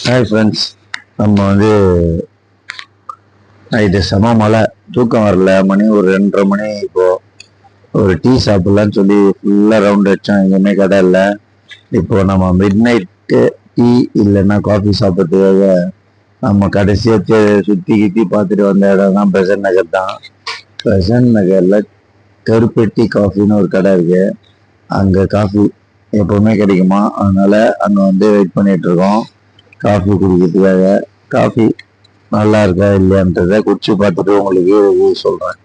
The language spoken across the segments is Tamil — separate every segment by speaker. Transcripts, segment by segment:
Speaker 1: ஹாய் ஃப்ரெண்ட்ஸ், நம்ம நைட்டு செம மழை, தூக்கம் வரல. மணி ஒரு 2:30 மணி. இப்போ ஒரு டீ சாப்பிடலான்னு சொல்லி ஃபுல்லாக ரவுண்ட் அடித்தோம், எங்கேயுமே கடை இல்லை. இப்போ நம்ம மிட் நைட்டு டீ இல்லைன்னா காஃபி சாப்பிட்றதுக்காக நம்ம கடைசியாக சுற்றி கித்தி பார்த்துட்டு வந்த இடம் தான் பெசன்ட் நகர் தான். பெசன்ட் நகரில் கருப்பெட்டி காஃபின்னு ஒரு கடை இருக்கு. அங்கே காஃபி எப்போவுமே கிடைக்குமா, அதனால அங்கே வெயிட் பண்ணிட்டு இருக்கோம் காஃபி குடிக்கிறதுக்காக. காஃபி நல்லா இருக்கா இல்லையான்றதை குடிச்சு பார்த்துட்டு உங்களுக்கு ரிவ்யூ சொல்றேன்.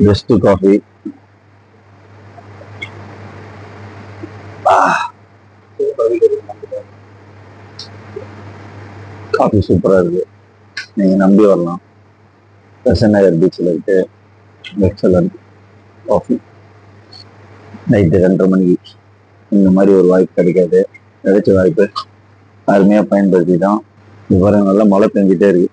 Speaker 1: Best coffee. காஃபி சூப்பரா இருக்கு, நீங்க நம்பி வரலாம். பெசன்ட் நகர் பீச்சில் இருக்கு. Excellent coffee. நைட்டு 2:30 மணிக்கு இந்த மாதிரி ஒரு வாய்ப்பு கிடைக்காது. கிடைச்ச வாய்ப்பு அருமையாக பயன்படுத்தி தான். இப்போ நல்ல மழை பெஞ்சிட்டே இருக்கு.